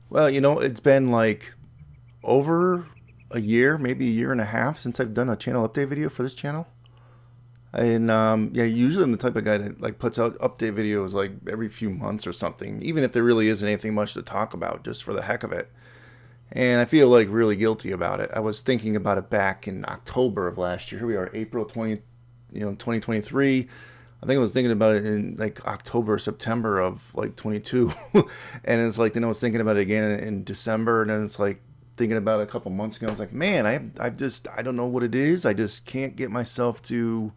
Well, it's been like over a year, maybe a year and a half since I've done a channel update video for this channel. And yeah, usually I'm the type of guy that like puts out update videos like every few months or something, even if there really isn't anything much to talk about, just for the heck of it. And I feel like really guilty about it. I was thinking about it back in October of last year. Here we are, April 20, 2023. I think I was thinking about it in like October, September of like 22. And it's like, then I was thinking about it again in December. And then it's like thinking about it a couple months ago. I was like, man, I don't know what it is. I just can't get myself to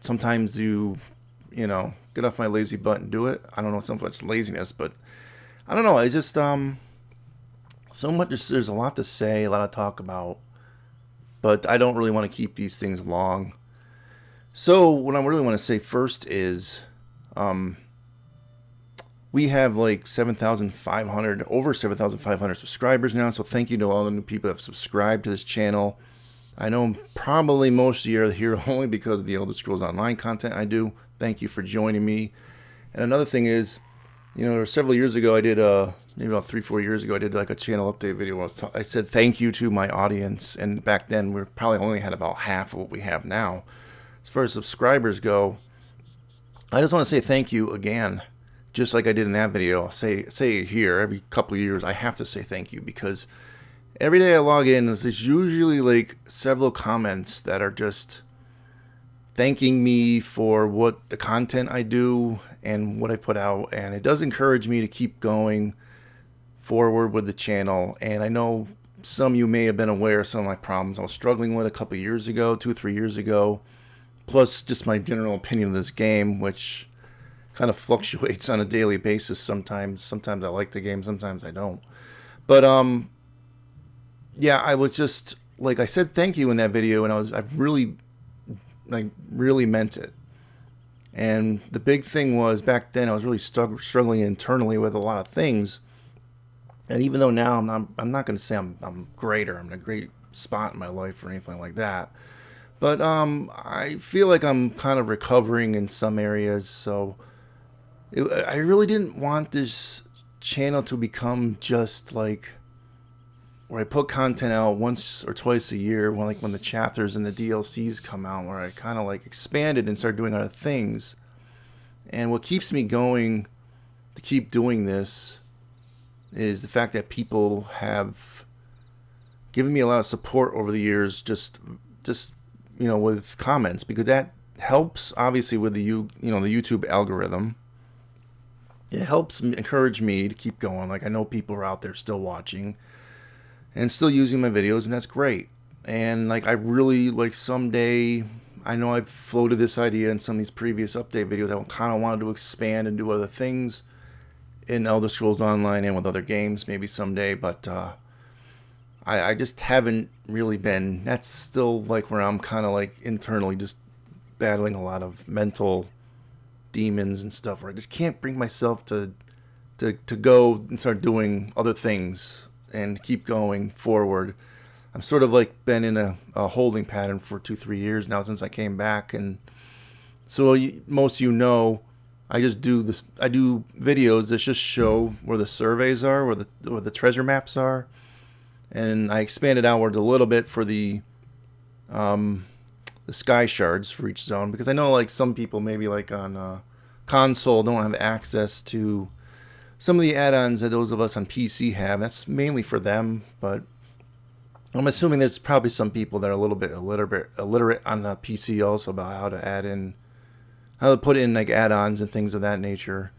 sometimes get off my lazy butt and do it. I don't know, so much laziness, but I don't know. It's just, so much, there's a lot to say, a lot to talk about, but I don't really want to keep these things long. So what I really want to say first is, um, we have like 7,500, over 7,500 subscribers now. So thank you to all the new people that have subscribed to this channel. I know probably most of you are here only because of the Elder Scrolls Online content I do. Thank you for joining me. And another thing is, several years ago I did maybe about 3-4 years ago I did like a channel update video. I said thank you to my audience, and back then we probably only had about half of what we have now. As far as subscribers go, I just want to say thank you again, just like I did in that video. I'll say it here every couple of years. I have to say thank you because every day I log in, there's usually like several comments that are just thanking me for what the content I do and what I put out, and it does encourage me to keep going forward with the channel. And I know some of you may have been aware of some of my problems I was struggling with a couple of years ago, 2 or 3 years ago, plus just my general opinion of this game, which kind of fluctuates on a daily basis. Sometimes I like the game, sometimes I don't. But yeah, I was just like I said thank you in that video, and I've really like really meant it. And the big thing was back then I was really struggling internally with a lot of things. And even though now I'm not going to say I'm great or I'm in a great spot in my life or anything like that, but I feel like I'm kind of recovering in some areas. So I really didn't want this channel to become just like where I put content out once or twice a year when the chapters and the DLCs come out, where I kind of like expanded and started doing other things. And what keeps me going to keep doing this is the fact that people have given me a lot of support over the years, just with comments, because that helps obviously with the YouTube algorithm. It helps encourage me to keep going. Like I know people are out there still watching and still using my videos, and that's great. And like I really like someday, I know I've floated this idea in some of these previous update videos. I kind of wanted to expand and do other things in Elder Scrolls Online and with other games maybe someday, but I just haven't really been. That's still like where I'm kind of like internally just battling a lot of mental demons and stuff, where I just can't bring myself to go and start doing other things and keep going forward. I'm sort of like been in a holding pattern for 2-3 years now since I came back, and so most of I just do this. I do videos that just show where the surveys are, where the treasure maps are, and I expanded outward a little bit for um, the sky shards for each zone, because I know like some people maybe like on console don't have access to some of the add-ons that those of us on PC have. That's mainly for them, but I'm assuming there's probably some people that are a little bit illiterate on the PC also about how to put in like add-ons and things of that nature.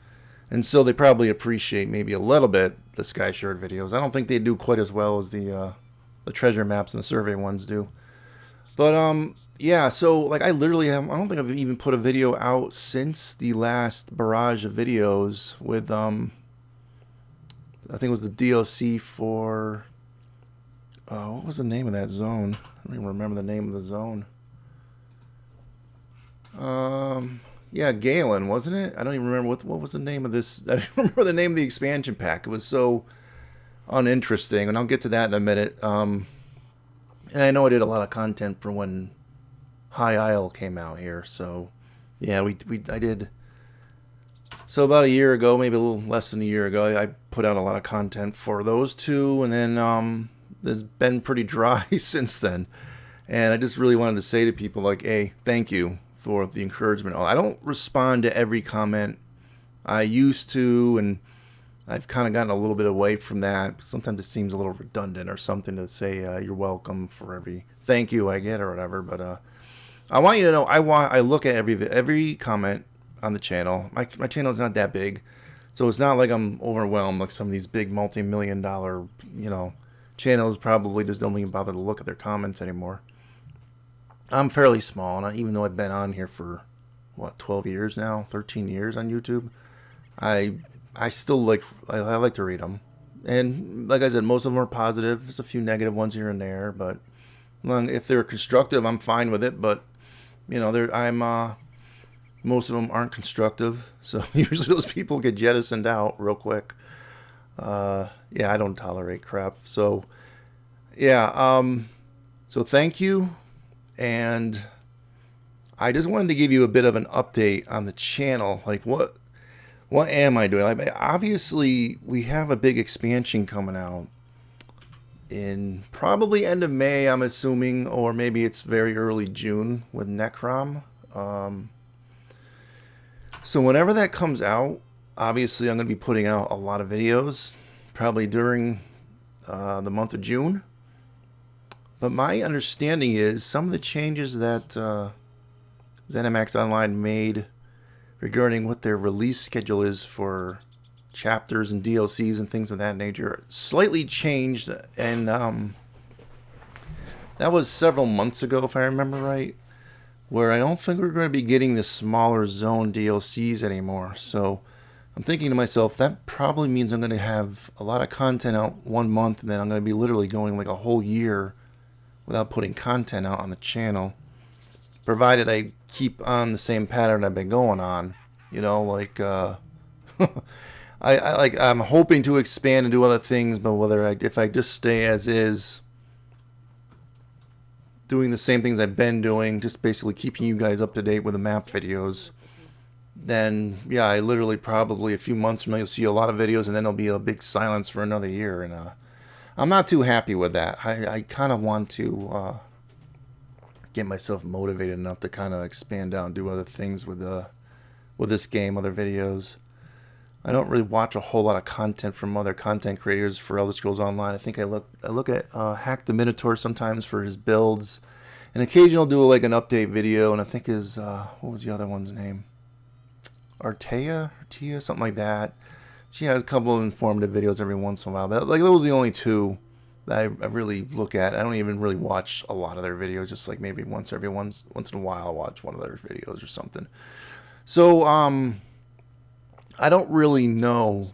And so they probably appreciate maybe a little bit the Sky Shard videos. I don't think they do quite as well as the treasure maps and the survey ones do. But yeah, so like I don't think I've even put a video out since the last barrage of videos with I think it was the DLC for what was the name of that zone? I don't even remember the name of the zone. Yeah, Galen, wasn't it? I don't even remember what was the name of this. I don't remember the name of the expansion pack. It was so uninteresting, and I'll get to that in a minute. And I know I did a lot of content for when High Isle came out here, so yeah, I did So about a year ago, maybe a little less than a year ago, I put out a lot of content for those two, and then it's been pretty dry since then. And I just really wanted to say to people like, hey, thank you for the encouragement. I don't respond to every comment. I used to, and I've kind of gotten a little bit away from that. Sometimes it seems a little redundant or something to say you're welcome for every thank you I get or whatever. But I want you to know I look at every comment on the channel. My channel is not that big, so it's not like I'm overwhelmed like some of these big multi-million dollar channels probably just don't even bother to look at their comments anymore. I'm fairly small, and even though I've been on here for 12 years now, 13 years on YouTube, I still I like to read them. And like I said, most of them are positive. There's a few negative ones here and there, but if they're constructive, I'm fine with it. But most of them aren't constructive, so usually those people get jettisoned out real quick. Yeah, I don't tolerate crap. So yeah, so thank you, and I just wanted to give you a bit of an update on the channel. Like what am I doing? Like, obviously, we have a big expansion coming out in probably end of May, I'm assuming, or maybe it's very early June with Necrom. So whenever that comes out, obviously I'm going to be putting out a lot of videos, probably during the month of June. But my understanding is some of the changes that ZeniMax Online made regarding what their release schedule is for chapters and DLCs and things of that nature slightly changed, and that was several months ago, if I remember right, where I don't think we're going to be getting the smaller zone DLCs anymore. So I'm thinking to myself, that probably means I'm going to have a lot of content out 1 month, and then I'm going to be literally going like a whole year without putting content out on the channel, provided I keep on the same pattern I've been going on. I'm hoping to expand and do other things, but if I just stay as is, doing the same things I've been doing, just basically keeping you guys up to date with the map videos, then yeah, I literally probably a few months from now you'll see a lot of videos, and then there'll be a big silence for another year, and I'm not too happy with that. I kind of want to get myself motivated enough to kind of expand out and do other things with this game, other videos. I don't really watch a whole lot of content from other content creators for Elder Scrolls Online. I think I look at Hack the Minotaur sometimes for his builds, and occasionally I'll do like an update video. And I think his what was the other one's name? Artea, something like that. She has a couple of informative videos every once in a while, but like those are the only two that I really look at. I don't even really watch a lot of their videos. Just like maybe once in a while I'll watch one of their videos or something. So I don't really know.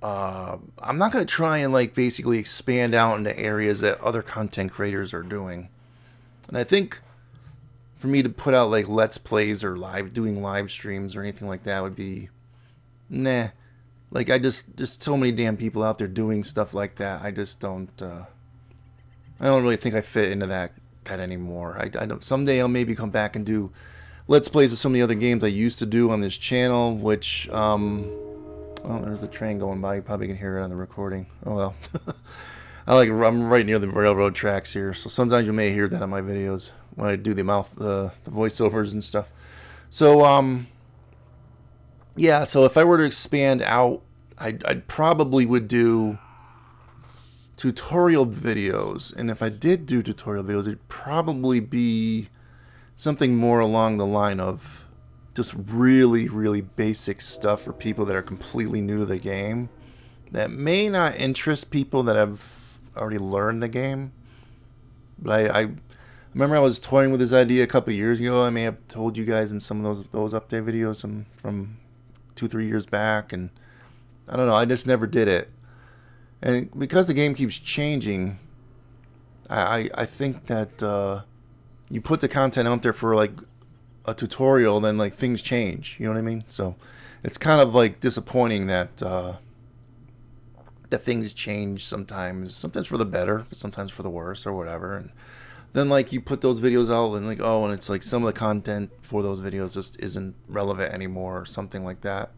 I'm not going to try and like basically expand out into areas that other content creators are doing. And I think for me to put out like Let's Plays or doing live streams or anything like that would be, nah. Like there's so many damn people out there doing stuff like that. I just don't, I don't really think I fit into that anymore. I don't, someday I'll maybe come back and do Let's Plays of some of the other games I used to do on this channel, which, well, there's the train going by. You probably can hear it on the recording. Oh, well. I'm right near the railroad tracks here, so sometimes you may hear that on my videos when I do the voiceovers and stuff. So, yeah, so if I were to expand out, I'd probably would do tutorial videos, and if I did do tutorial videos, it'd probably be something more along the line of just really, really basic stuff for people that are completely new to the game that may not interest people that have already learned the game. But I remember I was toying with this idea a couple of years ago. I may have told you guys in some of those update videos from 2-3 years back, and I don't know, I just never did it. And because the game keeps changing, I think that you put the content out there for like a tutorial, then like things change, you know what I mean? So it's kind of like disappointing that that things change sometimes for the better, sometimes for the worse or whatever. And then like you put those videos out and like, oh, and it's like some of the content for those videos just isn't relevant anymore or something like that.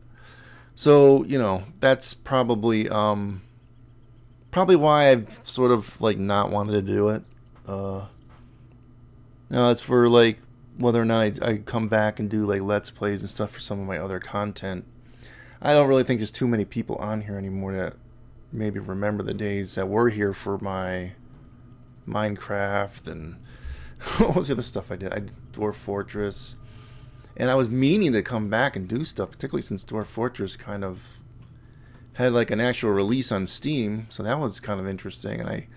So, you know, that's probably why I've sort of like not wanted to do it. Uh, now it's for like whether or not I come back and do like let's plays and stuff for some of my other content. I don't really think there's too many people on here anymore that maybe remember the days that were here for my Minecraft and what was the other stuff I did? I did Dwarf Fortress, and I was meaning to come back and do stuff, particularly since Dwarf Fortress kind of had like an actual release on Steam, so that was kind of interesting. And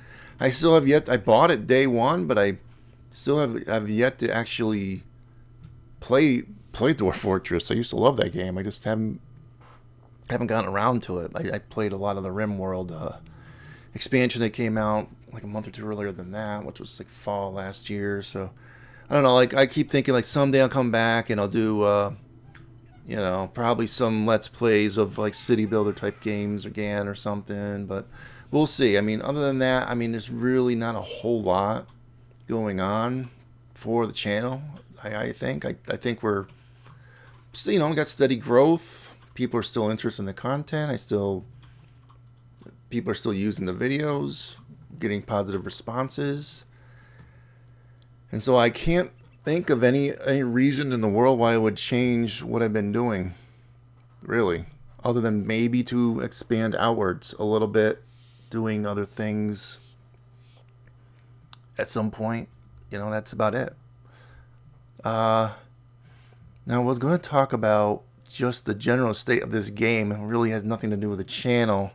I still have yet. I bought it day one, but I still have yet to actually play Dwarf Fortress. I used to love that game. I just haven't gotten around to it. I played a lot of the RimWorld expansion that came out like a month or two earlier than that, which was like fall last year. So I don't know. Like I keep thinking like someday I'll come back and I'll do you know, probably some let's plays of like city builder type games again or something. But we'll see. I mean, other than that, I mean, there's really not a whole lot going on for the channel. I think I think we're you know, we got steady growth. People are still interested in the content. People are still using the videos, getting positive responses. And so I can't think of any reason in the world why I would change what I've been doing, really, other than maybe to expand outwards a little bit, doing other things at some point. You know, that's about it. Now I was going to talk about just the general state of this game. It really has nothing to do with the channel,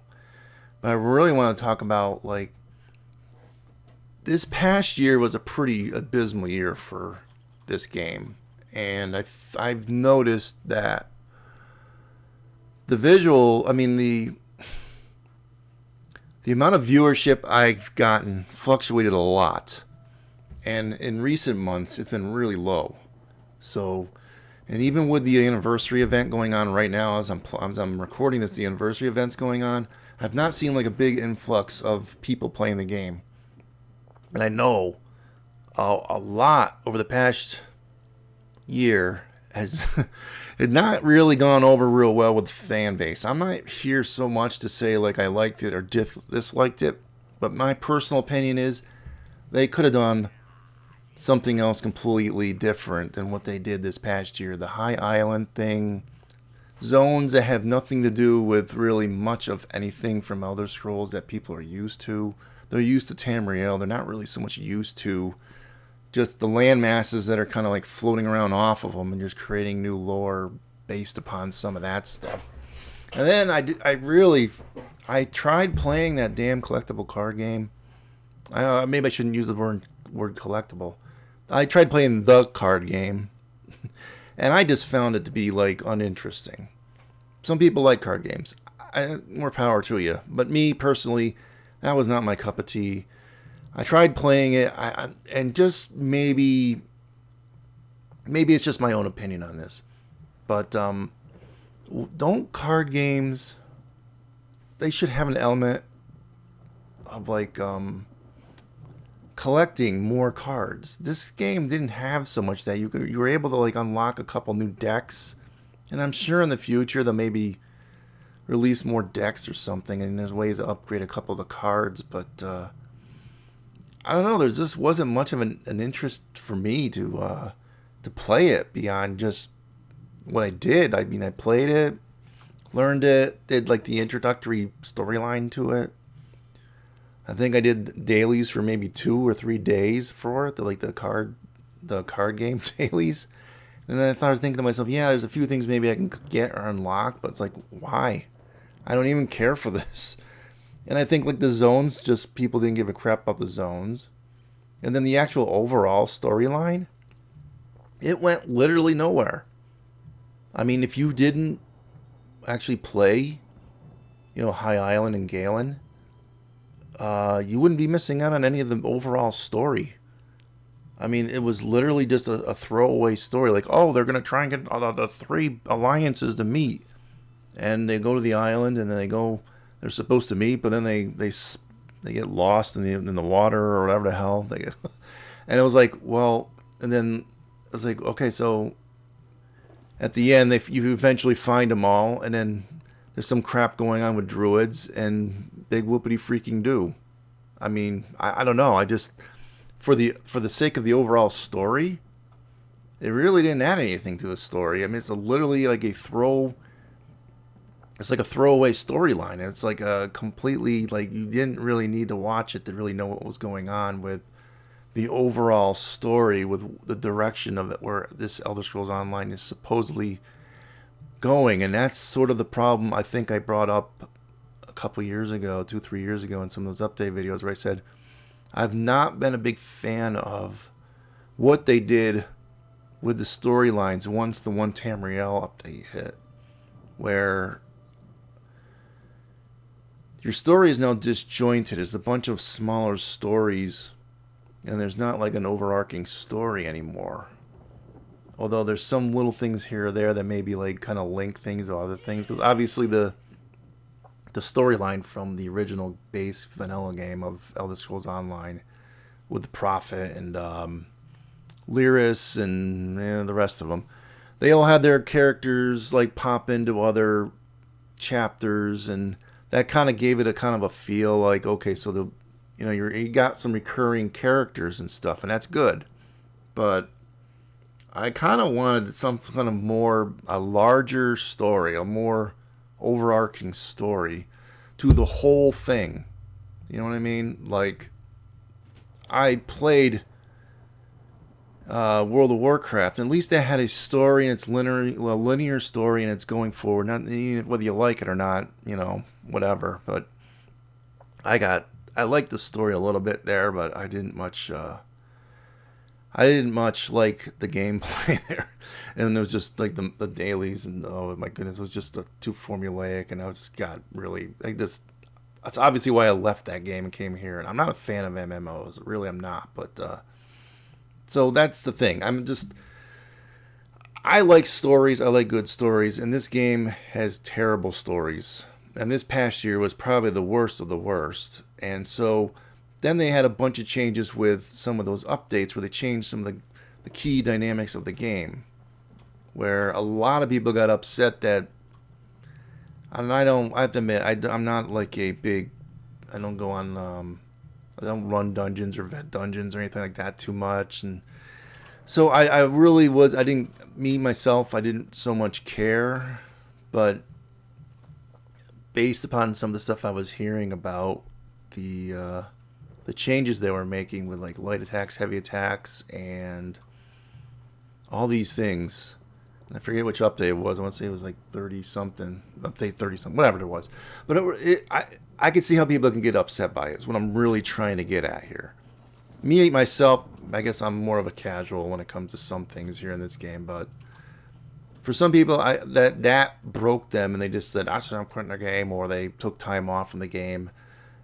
but I really want to talk about like this past year was a pretty abysmal year for this game, and I've noticed that the visual, I mean the amount of viewership I've gotten fluctuated a lot, and in recent months it's been really low. So, and even with the anniversary event going on right now, as I'm recording this, the anniversary event's going on. I've not seen like a big influx of people playing the game, and I know a lot over the past year has it not really gone over real well with the fan base. I'm not here so much to say like I liked it or disliked it, but my personal opinion is they could have done something else completely different than what they did this past year. The High Island thing, zones that have nothing to do with really much of anything from Elder Scrolls that people are used to. They're used to Tamriel. They're not really so much used to just the land masses that are kind of like floating around off of them and just creating new lore based upon some of that stuff. And then I tried playing that damn collectible card game. Maybe I shouldn't use the word collectible. I tried playing the card game, and I just found it to be like uninteresting. Some people like card games. More power to you. But me personally, that was not my cup of tea. I tried playing it, and just maybe it's just my own opinion on this. But don't card games? They should have an element of like collecting more cards. This game didn't have so much that you were able to like unlock a couple new decks, and I'm sure in the future they'll maybe release more decks or something, and there's ways to upgrade a couple of the cards. But I don't know. There just wasn't much of an interest for me to play it beyond just what I did. I mean, I played it, learned it, did like the introductory storyline to it. I think I did dailies for maybe 2 or 3 days for it, the card game dailies. And then I started thinking to myself, yeah, there's a few things maybe I can get or unlock, but it's like, why? I don't even care for this. And I think like the zones, just people didn't give a crap about the zones. And then the actual overall storyline, it went literally nowhere. I mean, if you didn't actually play, you know, High Island and Galen, you wouldn't be missing out on any of the overall story. I mean, it was literally just a throwaway story. Like, oh, they're going to try and get the 3 alliances to meet. And they go to the island, and then they're supposed to meet, but then they get lost in the water or whatever the hell. And it was like, well, and then it was like, okay, so at the end, you eventually find them all, and then there's some crap going on with druids and big whoopity freaking do. I mean, I don't know. I just for the sake of the overall story, it really didn't add anything to the story. I mean, it's literally like it's like a throwaway storyline. It's like a completely, like, you didn't really need to watch it to really know what was going on with the overall story, with the direction of it, where this Elder Scrolls Online is supposedly going. And that's sort of the problem I think I brought up a couple years ago, 2-3 years ago, in some of those update videos, where I said I've not been a big fan of what they did with the storylines once the one Tamriel update hit, where your story is now disjointed. It's a bunch of smaller stories, and there's not like an overarching story anymore. Although there's some little things here or there that maybe like kind of link things to other things, because obviously the storyline from the original base vanilla game of Elder Scrolls Online with the Prophet and Lyris and the rest of them, they all had their characters like pop into other chapters, and that kind of gave it a kind of a feel like, okay, so you got some recurring characters and stuff, and that's good. But I kind of wanted some kind of a larger story, a more overarching story to the whole thing. You know what I mean? Like, I played World of Warcraft, and at least it had a story, and it's a linear story, and it's going forward. Not whether you like it or not, whatever. But I liked the story a little bit there, but I didn't much like the gameplay there. And it was just like the dailies, and oh my goodness, it was just too formulaic, and I just got really like this. That's obviously why I left that game and came here. And I'm not a fan of MMOs, really, I'm not. But so that's the thing. I like stories. I like good stories, and this game has terrible stories. And this past year was probably the worst of the worst. And so then they had a bunch of changes with some of those updates where they changed some of the key dynamics of the game, where a lot of people got upset that, and I have to admit, I'm not like I don't go on, I don't run dungeons or vet dungeons or anything like that too much. And so I didn't so much care, but based upon some of the stuff I was hearing about the changes they were making with like light attacks, heavy attacks, and all these things. And I forget which update it was. I want to say it was like 30-something, update 30-something, whatever it was. But I could see how people can get upset by it. It's what I'm really trying to get at here. Me, myself, I guess I'm more of a casual when it comes to some things here in this game. But for some people, that broke them, and they just said, I'm quitting the game, or they took time off from the game.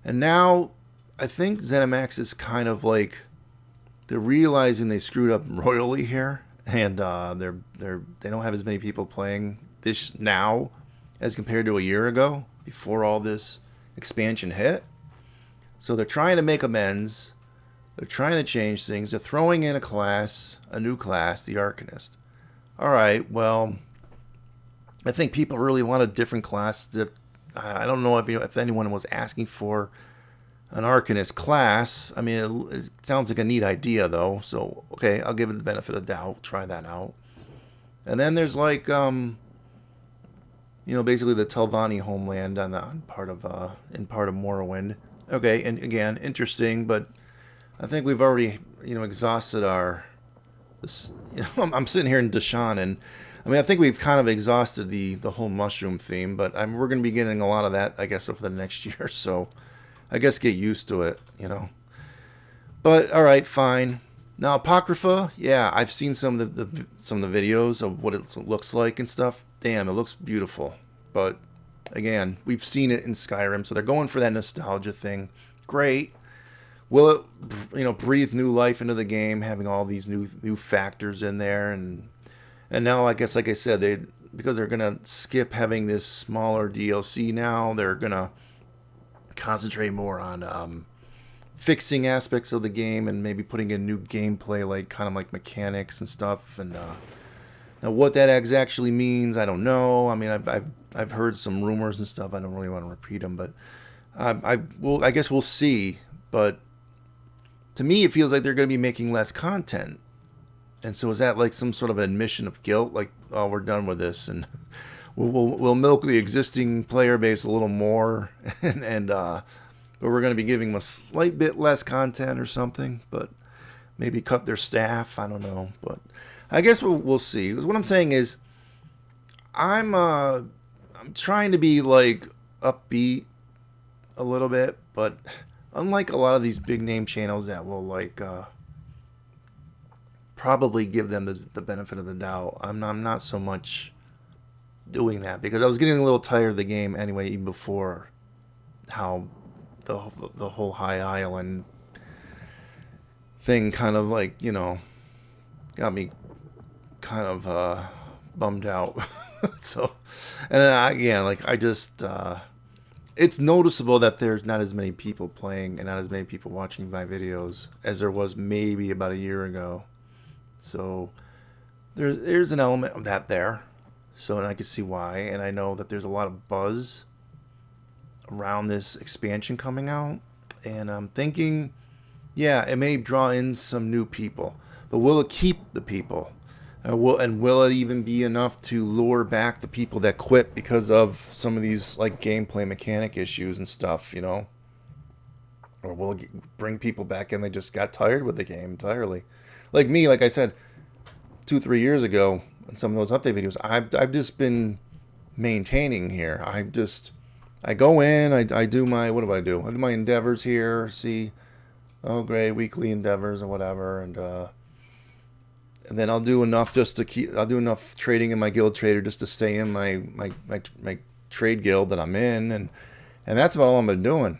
And now I think ZeniMax is kind of like, they're realizing they screwed up royally here, and they don't have as many people playing this now as compared to a year ago before all this expansion hit. So they're trying to make amends. They're trying to change things. They're throwing in a new class, the Arcanist. All right, well, I think people really want a different class. I don't know if anyone was asking for an Arcanist class. I mean, it sounds like a neat idea, though. So, okay, I'll give it the benefit of the doubt. Try that out. And then there's like, basically the Telvanni homeland in part of Morrowind. Okay, and again, interesting, but I think we've already, exhausted I'm sitting here in Deshaun, and I think we've kind of exhausted the whole mushroom theme, but we're going to be getting a lot of that, I guess, over the next year or so. I guess get used to it, But all right, fine. Now Apocrypha, yeah, I've seen some of the videos of what it looks like and stuff. Damn, it looks beautiful. But again, we've seen it in Skyrim, so they're going for that nostalgia thing. Great. Will it, breathe new life into the game, having all these new factors in there, and now I guess, like I said, because they're gonna skip having this smaller DLC now, they're gonna concentrate more on fixing aspects of the game and maybe putting in new gameplay, like kind of like mechanics and stuff, and Now, what that actually means, I don't know. I mean, I've heard some rumors and stuff. I don't really want to repeat them, but I guess we'll see. But to me, it feels like they're going to be making less content. And so is that like some sort of admission of guilt? Like, oh, we're done with this, and we'll milk the existing player base a little more, but we're going to be giving them a slight bit less content or something. But maybe cut their staff. I don't know, but I guess we'll see. What I'm saying is, I'm trying to be like upbeat a little bit, but unlike a lot of these big name channels that will like probably give them the benefit of the doubt, I'm not so much doing that because I was getting a little tired of the game anyway, even before how the whole High Island thing kind of like got me kind of bummed out. So, and again, like I just it's noticeable that there's not as many people playing and not as many people watching my videos as there was maybe about a year ago. So there's an element of that there. So, and I can see why, and I know that there's a lot of buzz around this expansion coming out, and I'm thinking, yeah, it may draw in some new people, but will it keep the people? Will it even be enough to lure back the people that quit because of some of these like gameplay mechanic issues and stuff, Or will it bring people back and they just got tired with the game entirely? Like me, like I said, 2-3 years ago in some of those update videos, I've just been maintaining here. I go in, I do my, what do? I do my endeavors here, see, oh great, weekly endeavors or whatever, and then I'll do enough I'll do enough trading in my guild trader just to stay in my trade guild that I'm in, and that's about all I've been doing.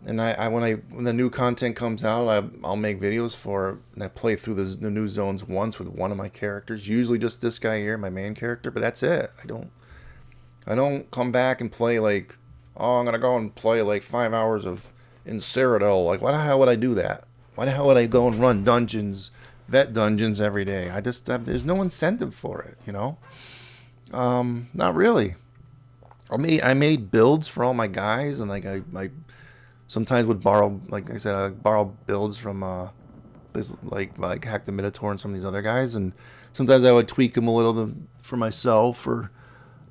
And when the new content comes out, I'll make videos for it, and I play through the new zones once with one of my characters, usually just this guy here, my main character, but that's it. I don't come back and play like, oh, I'm gonna go and play like 5 hours in Cyrodiil. Like, why the hell would I do that? Why the hell would I go and run vet dungeons every day? There's no incentive for it, Not really. I made builds for all my guys, and like I sometimes would borrow, like I said, I borrow builds from like Hack the Minotaur and some of these other guys, and sometimes I would tweak them a little for myself, or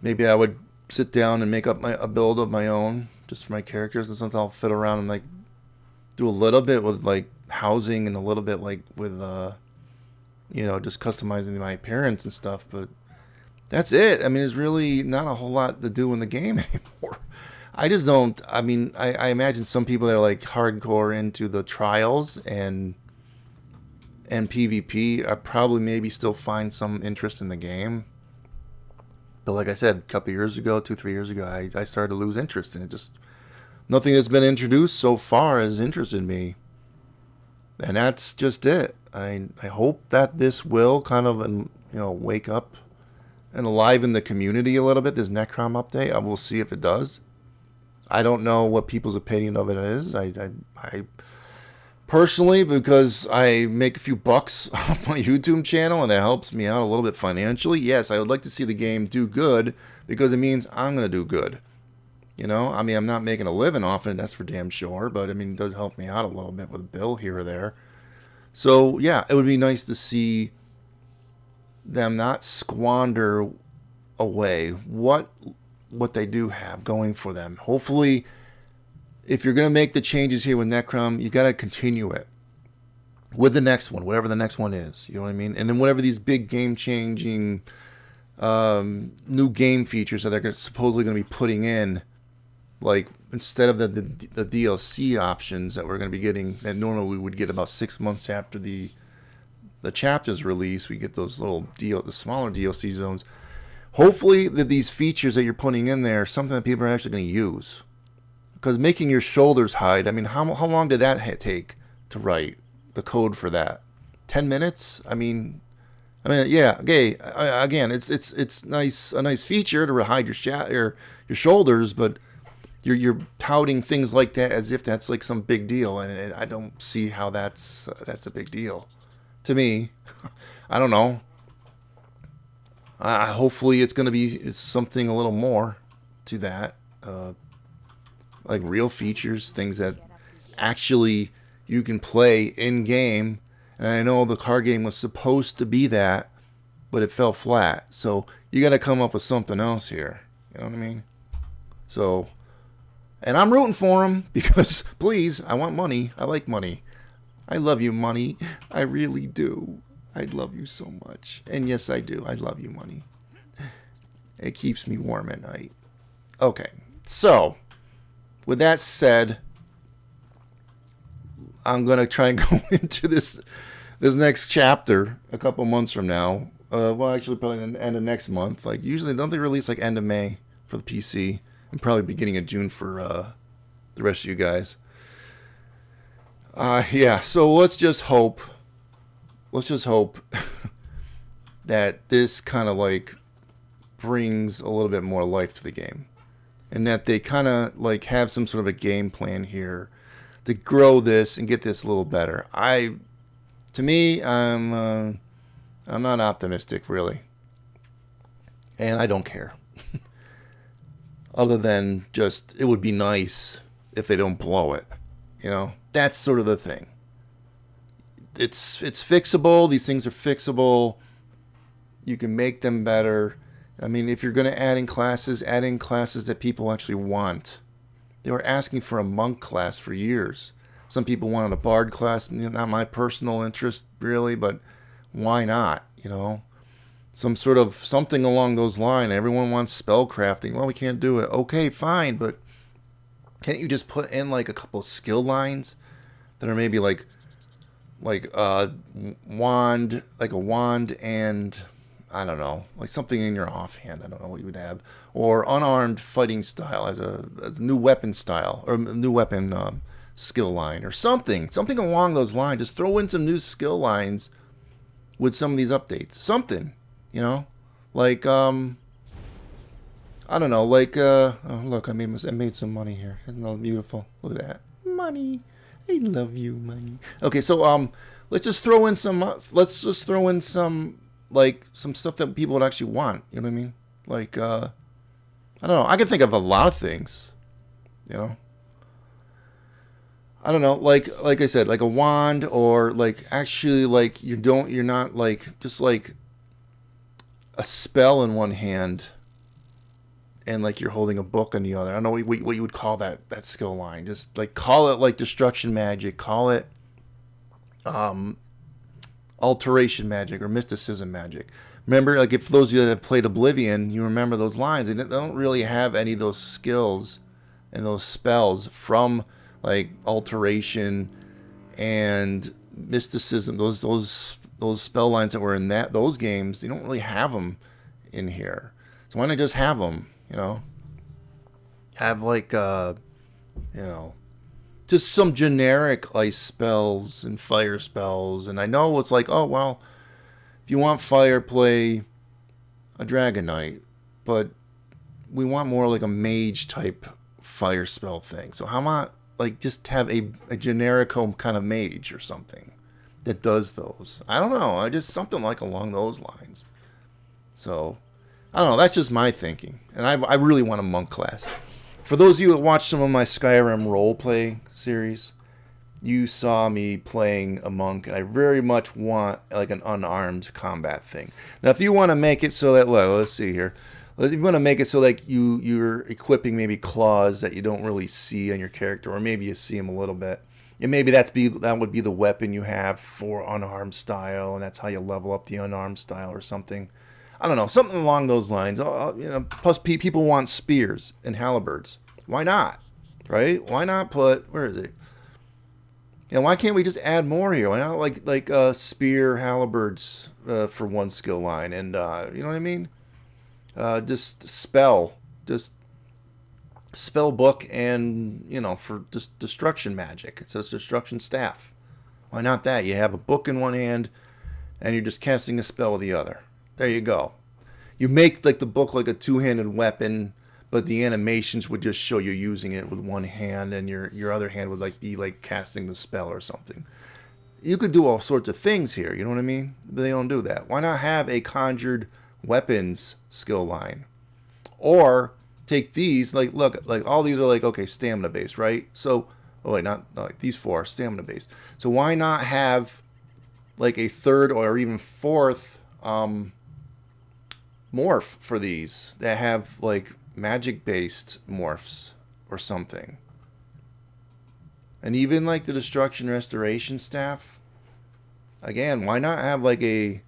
maybe I would sit down and make up a build of my own just for my characters, and sometimes I'll fit around and like do a little bit with like housing and a little bit like with just customizing my appearance and stuff, but that's it. I mean, there's really not a whole lot to do in the game anymore. I just don't. I mean, I imagine some people that are like hardcore into the trials and PvP are probably maybe still find some interest in the game. But like I said, a couple years ago, 2-3 years ago, I started to lose interest in it. Just nothing that's been introduced so far has interested me, and that's just it. I hope that this will kind of wake up and enliven the community a little bit. This Necrom update, I will see if it does. I don't know what people's opinion of it is. I personally, because I make a few bucks off my YouTube channel and it helps me out a little bit financially, yes, I would like to see the game do good because it means I'm going to do good. I mean, I'm not making a living off it, that's for damn sure, but I mean, it does help me out a little bit with a bill here or there. So, yeah, it would be nice to see them not squander away what they do have going for them. Hopefully, if you're going to make the changes here with Necrom, you got to continue it with the next one, whatever the next one is. You know what I mean? And then whatever these big game-changing new game features that they're supposedly going to be putting in, like instead of the DLC options that we're going to be getting, that normally we would get about 6 months after the chapters release, we get those the smaller DLC zones. Hopefully that these features that you're putting in there are something that people are actually going to use. Because making your shoulders hide, I mean, how long did that take to write the code for that? 10 minutes? I mean, yeah. Okay. Again, it's nice, a nice feature to hide your shoulders, but you're touting things like that as if that's like some big deal, and I don't see how that's a big deal to me. I don't know. Hopefully it's going to be something a little more to that. Like real features, things that actually you can play in game. And I know the card game was supposed to be that, but it fell flat. So you got to come up with something else here. You know what I mean? So, and I'm rooting for him because, please, I want money. I like money. I love you, money. I really do. I love you so much. And yes, I do. I love you, money. It keeps me warm at night. Okay, so with that said, I'm gonna try and go into this next chapter a couple months from now. Well, actually, probably the end of next month. Like usually, don't they release like end of May for the PC, and probably beginning of June for the rest of you guys. Yeah. So let's just hope. Let's just hope that this kind of like brings a little bit more life to the game, and that they kind of like have some sort of a game plan here to grow this and get this a little better. To me, I'm not optimistic really, and I don't care. Other than just, it would be nice if they don't blow it. You know, that's sort of the thing. It's fixable. These things are fixable. You can make them better. I mean, if you're going to add in classes that people actually want. They were asking for a monk class for years. Some people wanted a bard class. Not my personal interest, really, but why not? You know, some sort of something along those lines. Everyone wants spell crafting. Well, we can't do it. Okay, fine, but can't you just put in like a couple of skill lines that are maybe like wand, like a wand and I don't know, like something in your offhand. I don't know what you would have, or unarmed fighting style as a new weapon style, or new weapon skill line, or something along those lines. Just throw in some new skill lines with some of these updates. Something, you know, like I don't know, like oh, look, I made some money here. Isn't that beautiful? Look at that money. I love you, money. Okay, so let's just throw in some. Like some stuff that people would actually want. You know what I mean? Like I don't know. I can think of a lot of things. You know. I don't know. Like I said, like a wand, or like actually like you're not like just like a spell in one hand, and like you're holding a book in the other. I don't know what you would call that skill line. Just like call it like destruction magic. Call it alteration magic or mysticism magic. Remember, like if those of you that have played Oblivion, you remember those lines. They don't really have any of those skills and those spells from like alteration and mysticism. Those spell lines that were in those games, they don't really have them in here. So why not just have them? You know, have like you know, just some generic ice spells and fire spells. And I know it's like, oh, well, if you want fire, play a Dragon Knight. But we want more like a mage type fire spell thing. So how about like just have a generic home kind of mage or something that does those? I don't know. I just something like along those lines. So I don't know. That's just my thinking. And I really want a monk class. For those of you that watched some of my Skyrim roleplay series, you saw me playing a monk. I very much want like an unarmed combat thing. Now, if you want to make it so that, let's see here. If you want to make it so like you're equipping maybe claws that you don't really see on your character, or maybe you see them a little bit, and maybe that would be the weapon you have for unarmed style, and that's how you level up the unarmed style or something. I don't know, something along those lines. You know, plus people want spears and halberds. Why not? Right? Why not put, where is it? You know, why can't we just add more here? Why not like spear halberds for one skill line, and you know what I mean? Just spell book, and you know, for just destruction magic. It says destruction staff. Why not that? You have a book in one hand, and you're just casting a spell with the other. There you go. You make like the book like a two-handed weapon, but the animations would just show you using it with one hand, and your other hand would like be like casting the spell or something. You could do all sorts of things here, you know what I mean? But they don't do that. Why not have a conjured weapons skill line. Or take these, like, look, like all these are like, okay, stamina based, right? So, oh wait, not like these four are stamina based. So why not have like a third or even fourth morph for these that have like magic based morphs or something? And even like the destruction restoration staff. Again, why not have like a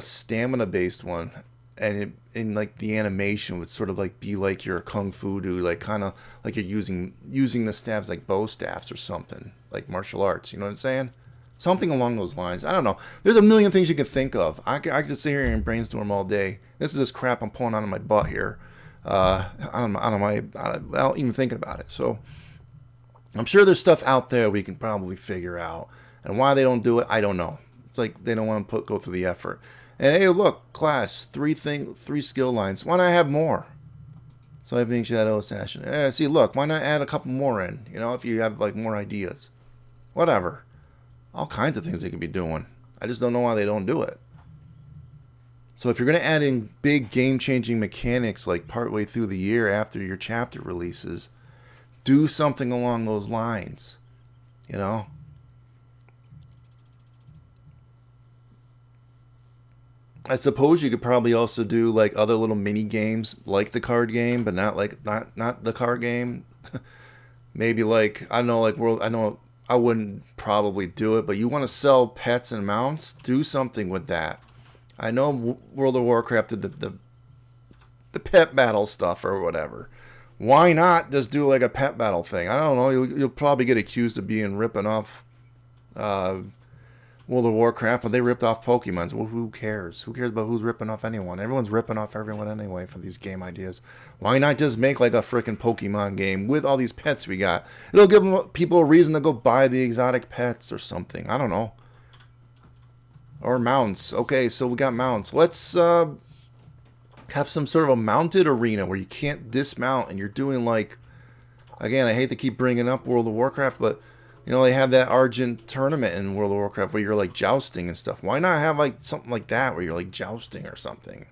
stamina based one, and in like the animation would sort of like be like your kung fu dude, like kind of like you're using the staffs like bow staffs or something, like martial arts. You know what I'm saying? Something along those lines. I don't know. There's a million things you can think of. I could sit here and brainstorm all day. This is just crap I'm pulling out of my butt here. Without even thinking about it. So I'm sure there's stuff out there we can probably figure out. And why they don't do it, I don't know. It's like they don't want to go through the effort. And hey, look, class, three skill lines. Why not have more? So I think Shadow Assassin. See, look, why not add a couple more in? You know, if you have like more ideas, whatever. All kinds of things they could be doing. I just don't know why they don't do it. So if you're gonna add in big game-changing mechanics like partway through the year after your chapter releases, do something along those lines. You know. I suppose you could probably also do like other little mini games like the card game, but not the card game. Maybe like I don't know, like World. I know I wouldn't probably do it, but you want to sell pets and mounts, do something with that. I know World of Warcraft did the pet battle stuff or whatever. Why not just do like a pet battle thing? I don't know. You'll probably get accused of being ripping off World of Warcraft, but they ripped off Pokemon. Well, who cares? Who cares about who's ripping off anyone? Everyone's ripping off everyone anyway for these game ideas. Why not just make like a freaking Pokemon game with all these pets we got? It'll give people a reason to go buy the exotic pets or something. I don't know. Or mounts. Okay, so we got mounts. Let's have some sort of a mounted arena where you can't dismount and you're doing like... Again, I hate to keep bringing up World of Warcraft, but... You know, they have that Argent tournament in World of Warcraft where you're like jousting and stuff. Why not have like something like that where you're like jousting or something?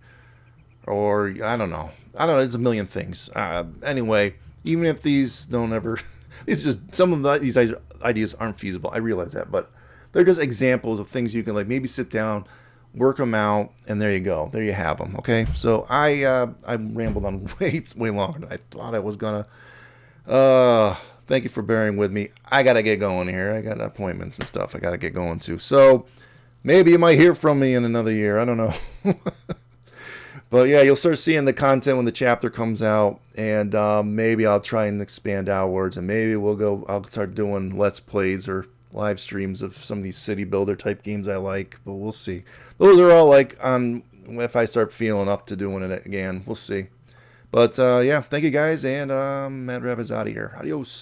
Or, I don't know. There's a million things. Anyway, even if these don't ever... these are just... Some of these ideas aren't feasible. I realize that. But they're just examples of things you can like maybe sit down, work them out, and there you go. There you have them. Okay? So I rambled on way longer than I thought I was going to. Thank you for bearing with me. I got to get going here. I got appointments and stuff I got to get going to. So maybe you might hear from me in another year. I don't know. But yeah, you'll start seeing the content when the chapter comes out. And maybe I'll try and expand outwards. And maybe I'll start doing Let's Plays or live streams of some of these city builder type games I like. But we'll see. Those are all like on if I start feeling up to doing it again. We'll see. But yeah, thank you guys. And Mad Rabbit's out of here. Adios.